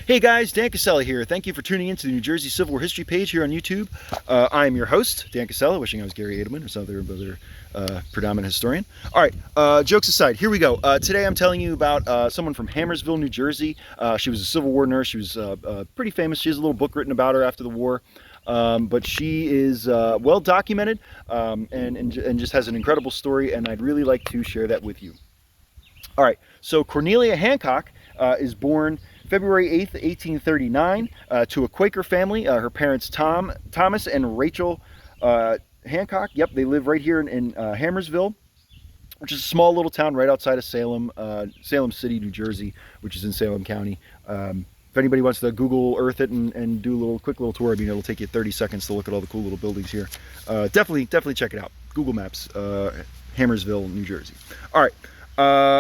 Hey guys, Dan Casella here. Thank you for tuning in to the New Jersey Civil War History page here on YouTube. I am your host, Dan Casella, wishing I was Gary Edelman or some other predominant historian. All right, jokes aside, here we go. Today I'm telling you about someone from Harmersville, New Jersey. She was a Civil War nurse. She was pretty famous. She has a little book written about her after the war. But she is well documented and just has an incredible story, and I'd really like to share that with you. All right, so Cornelia Hancock is born February 8th, 1839, to a Quaker family. Her parents, Thomas and Rachel Hancock. Yep, they live right here in Harmersville, which is a small little town right outside of Salem, Salem City, New Jersey, which is in Salem County. If anybody wants to Google Earth it and do a quick little tour, I mean, it'll take you 30 seconds to look at all the cool little buildings here. Definitely check it out. Google Maps, Harmersville, New Jersey. All right.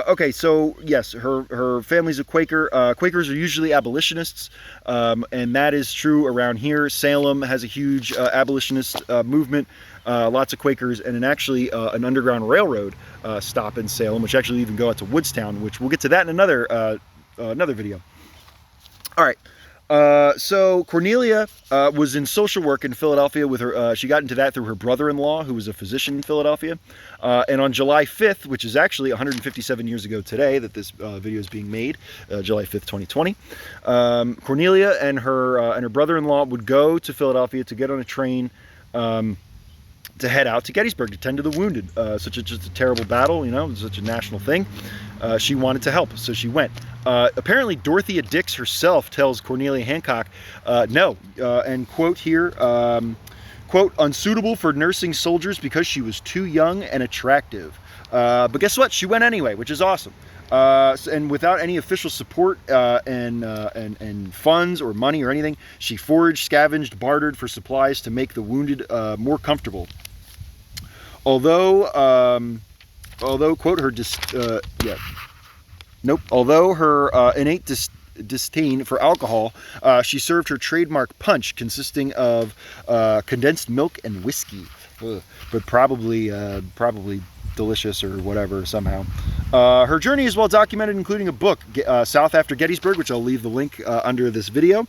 Okay, so yes, her family's a Quaker. Quakers are usually abolitionists, and that is true around here. Salem has a huge abolitionist movement, lots of Quakers, and actually an underground railroad stop in Salem, which actually even go out to Woodstown, which we'll get to that in another video. All right. So Cornelia was in social work in Philadelphia with her. She got into that through her brother-in-law, who was a physician in Philadelphia. And on July 5th, which is actually 157 years ago today that this video is being made, July 5th, 2020, Cornelia and her brother-in-law would go to Philadelphia to get on a train to head out to Gettysburg to tend to the wounded. Just a terrible battle, you know, such a national thing. She wanted to help, so she went. Apparently, Dorothea Dix herself tells Cornelia Hancock, no, and quote here, quote, unsuitable for nursing soldiers because she was too young and attractive. But guess what? She went anyway, which is awesome. And without any official support and funds or money or anything, she foraged, scavenged, bartered for supplies to make the wounded more comfortable. Although quote her although her innate disdain for alcohol, she served her trademark punch consisting of condensed milk and whiskey. But probably delicious or whatever somehow. Her journey is well documented, including a book, South After Gettysburg, which I'll leave the link under this video,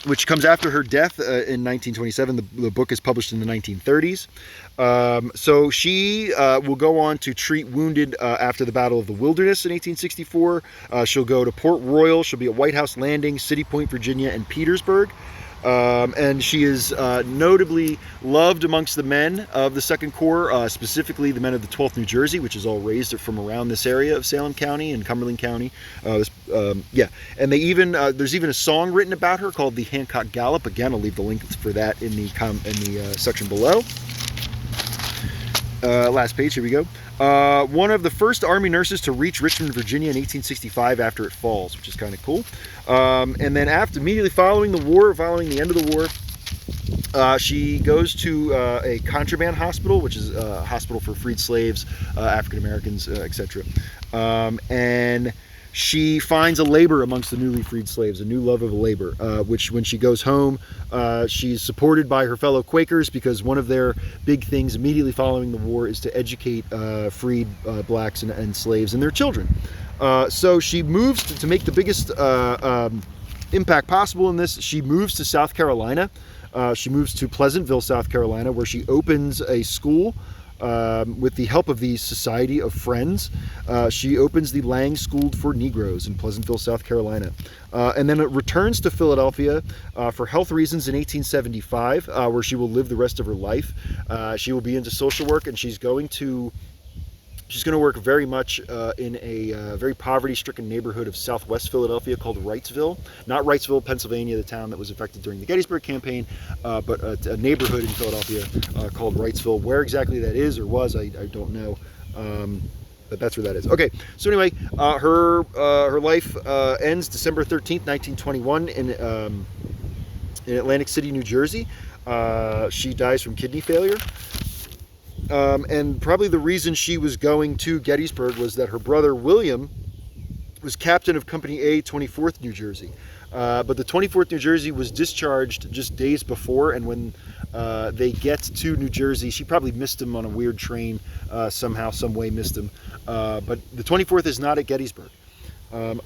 which comes after her death in 1927. The book is published in the 1930s. So she will go on to treat wounded after the Battle of the Wilderness in 1864. She'll go to Port Royal. She'll be at White House Landing, City Point, Virginia, and Petersburg. And she is notably loved amongst the men of the Second Corps, specifically the men of the 12th New Jersey, which is all raised from around this area of Salem County and Cumberland County. Yeah, and they even there's even a song written about her called the Hancock Gallop. Again, I'll leave the link for that in the section below. Last page, here we go. One of the first Army nurses to reach Richmond, Virginia in 1865 after it falls, which is kind of cool. And then immediately following the end of the war, she goes to a contraband hospital, which is a hospital for freed slaves, African Americans, etc. And she finds a labor amongst the newly freed slaves, a new love of labor, which when she goes home, she's supported by her fellow Quakers, because one of their big things immediately following the war is to educate freed blacks and slaves and their children. So she moves to make the biggest impact possible in this. She moves to South Carolina. She moves to Pleasantville, South Carolina, where she opens a school. With the help of the Society of Friends, she opens the Lang School for Negroes in Pleasantville, South Carolina. And then it returns to Philadelphia for health reasons in 1875, where she will live the rest of her life. She will be into social work, and she's going to work very much in a very poverty-stricken neighborhood of southwest Philadelphia called Wrightsville. Not Wrightsville, Pennsylvania, the town that was affected during the Gettysburg campaign, but a neighborhood in Philadelphia called Wrightsville. Where exactly that is or was, I don't know. But that's where that is. Okay, so anyway, her life ends December 13th, 1921 in Atlantic City, New Jersey. She dies from kidney failure. And probably the reason she was going to Gettysburg was that her brother William was captain of Company A, 24th New Jersey. But the 24th New Jersey was discharged just days before, and when they get to New Jersey, she probably missed him on a weird train, somehow, some way missed him. But the 24th is not at Gettysburg.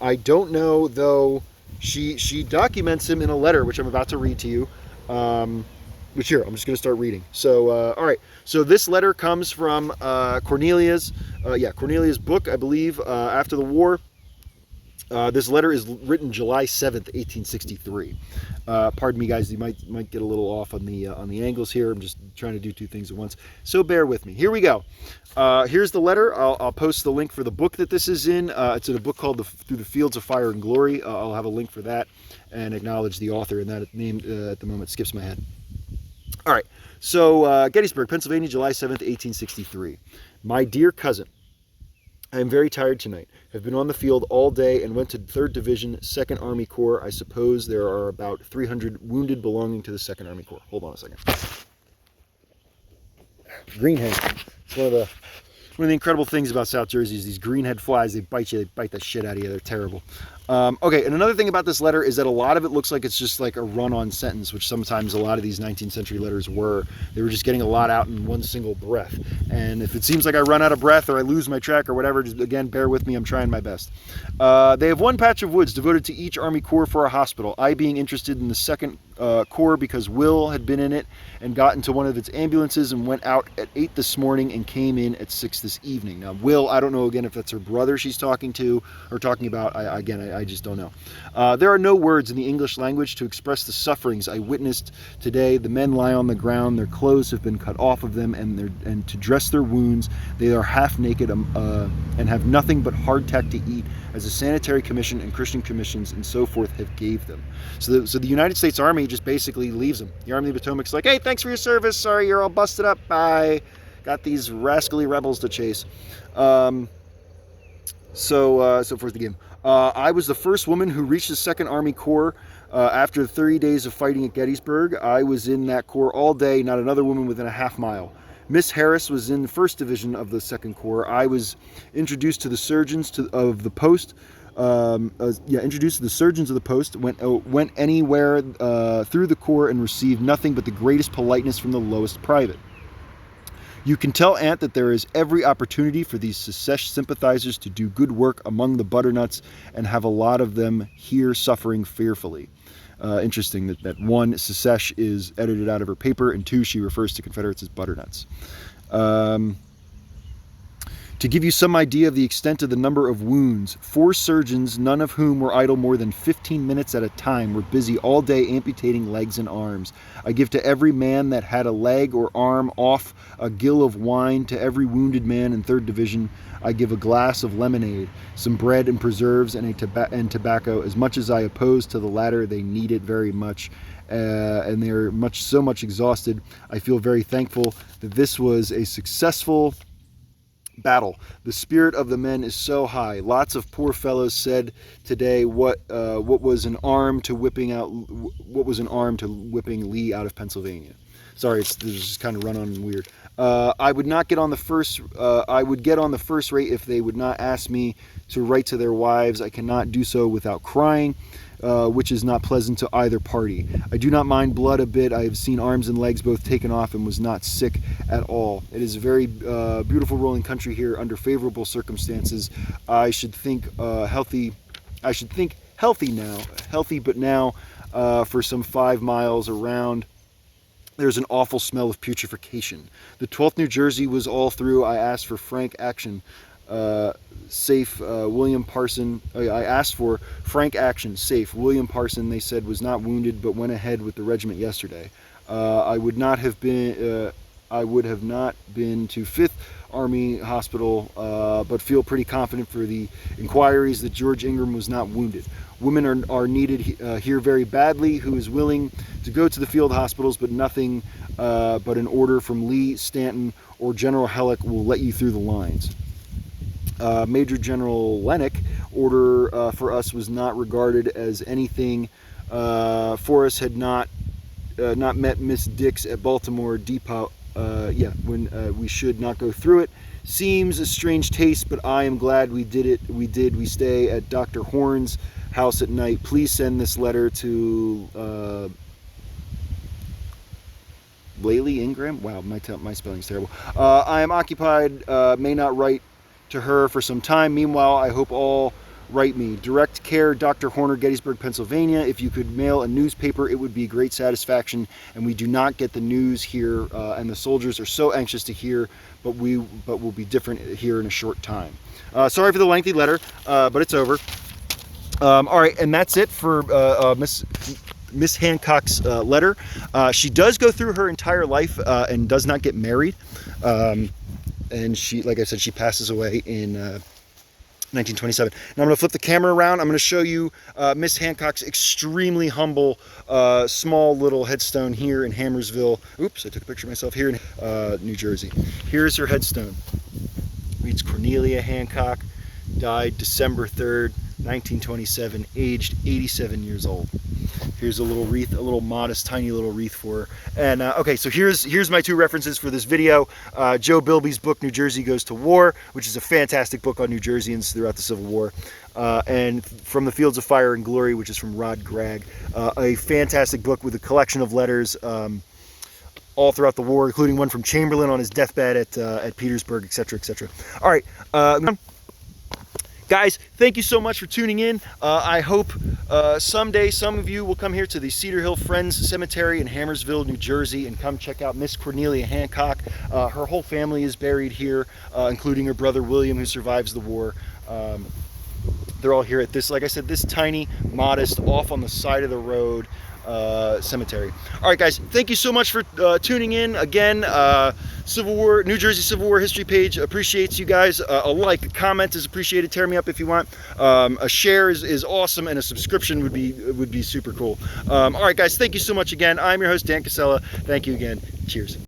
I don't know, though. She documents him in a letter, which I'm about to read to you. Which here, I'm just going to start reading. So, all right. So this letter comes from Cornelia's book, I believe, after the war. This letter is written July 7th, 1863. Pardon me, guys. You might get a little off on the angles here. I'm just trying to do two things at once. So bear with me. Here we go. Here's the letter. I'll post the link for the book that this is in. It's in a book called Through the Fields of Fire and Glory. I'll have a link for that and acknowledge the author, and that name at the moment skips my head. All right. So Gettysburg, Pennsylvania, July 7th, 1863. My dear cousin, I am very tired tonight. Have been on the field all day and went to 3rd Division, 2nd Army Corps. I suppose there are about 300 wounded belonging to the 2nd Army Corps. Hold on a second. Greenhead. It's one of the incredible things about South Jersey is these greenhead flies. They bite you. They bite the shit out of you. They're terrible. Okay, and another thing about this letter is that a lot of it looks like it's just like a run-on sentence, which sometimes a lot of these 19th century letters were. They were just getting a lot out in one single breath. And if it seems like I run out of breath or I lose my track or whatever, just again, bear with me. I'm trying my best. They have one patch of woods devoted to each Army Corps for a hospital. I being interested in the 2nd Corps because Will had been in it and got into one of its ambulances and went out at 8 this morning and came in at 6 this evening. Now, Will, I don't know again if that's her brother she's talking to or talking about. I just don't know. There are no words in the English language to express the sufferings I witnessed today. The men lie on the ground. Their clothes have been cut off of them, and to dress their wounds, they are half naked and have nothing but hardtack to eat, as the Sanitary Commission and Christian Commissions and so forth have gave them. So the United States Army just basically leaves them. The Army of the Potomac's like, hey, thanks for your service. Sorry, you're all busted up. Bye. Got these rascally rebels to chase. So forth again. I was the first woman who reached the 2nd Army Corps after 30 days of fighting at Gettysburg. I was in that corps all day, not another woman within a half mile. Miss Harris was in the 1st Division of the 2nd Corps. I was introduced to the surgeons of the post. Introduced to the surgeons of the post. Went anywhere through the corps and received nothing but the greatest politeness from the lowest private. You can tell, Aunt, that there is every opportunity for these Secesh sympathizers to do good work among the butternuts and have a lot of them here suffering fearfully. Interesting that one, Secesh is edited out of her paper, and 2, she refers to Confederates as butternuts. To give you some idea of the extent of the number of wounds, 4 surgeons, none of whom were idle more than 15 minutes at a time, were busy all day amputating legs and arms. I give to every man that had a leg or arm off a gill of wine. To every wounded man in 3rd Division, I give a glass of lemonade, some bread and preserves, and tobacco. As much as I oppose to the latter, they need it very much. And they're so much exhausted. I feel very thankful that this was a successful battle. The spirit of the men is so high. Lots of poor fellows said today what was an arm to whipping Lee out of Pennsylvania. Sorry, it's just kind of run on and weird. I would not get on the first. I would get on the first rate if they would not ask me to write to their wives. I cannot do so without crying, which is not pleasant to either party. I do not mind blood a bit. I have seen arms and legs both taken off and was not sick at all. It is a very beautiful rolling country here under favorable circumstances. I should think healthy. I should think healthy but now for some 5 miles around, there's an awful smell of putrefaction. The 12th New Jersey was all through. I asked for frank action. Safe William Parson. I asked for frank action. Safe William Parson, they said, was not wounded but went ahead with the regiment yesterday. I would not have been. I would have not been to 5th Army Hospital, but feel pretty confident for the inquiries that George Ingram was not wounded. Women are needed here very badly. Who is willing to go to the field hospitals, but nothing but an order from Lee, Stanton, or General Halleck will let you through the lines. Major General Lennox order for us was not regarded as anything. Forrest had not met Miss Dix at Baltimore Depot. When we should not go through it. Seems a strange taste, but I am glad we did it. We stay at Dr. Horn's house at night. Please send this letter to Laley Ingram. Wow, my spelling's terrible. I am occupied. May not write to her for some time. Meanwhile, I hope all write me. Direct care, Dr. Horner, Gettysburg, Pennsylvania. If you could mail a newspaper, it would be great satisfaction. And we do not get the news here, and the soldiers are so anxious to hear, but we'll be different here in a short time. Sorry for the lengthy letter, but it's over. All right, and that's it for Miss Hancock's letter. She does go through her entire life and does not get married. And she, like I said, she passes away in 1927. Now I'm going to flip the camera around. I'm going to show you Miss Hancock's extremely humble, small little headstone here in Harmersville. Oops, I took a picture of myself here in New Jersey. Here's her headstone. Reads Cornelia Hancock, died December 3rd, 1927, aged 87 years old. Here's a little wreath, a little modest, tiny little wreath for her. And okay, so here's my two references for this video. Joe Bilby's book, New Jersey Goes to War, which is a fantastic book on New Jerseyans throughout the Civil War. And From the Fields of Fire and Glory, which is from Rod Gregg. A fantastic book with a collection of letters all throughout the war, including one from Chamberlain on his deathbed at Petersburg, etc., etc. All right. Guys, thank you so much for tuning in. I hope someday some of you will come here to the Cedar Hill Friends Cemetery in Harmersville, New Jersey, and come check out Miss Cornelia Hancock. Her whole family is buried here, including her brother William, who survives the war. They're all here at this, like I said, this tiny, modest, off on the side of the road cemetery. All right, guys, thank you so much for tuning in. Again, Civil War, New Jersey Civil War history page appreciates you guys. A like, a comment is appreciated. Tear me up if you want. A share is awesome, and a subscription would be super cool. All right, guys, thank you so much again. I'm your host, Dan Casella. Thank you again. Cheers.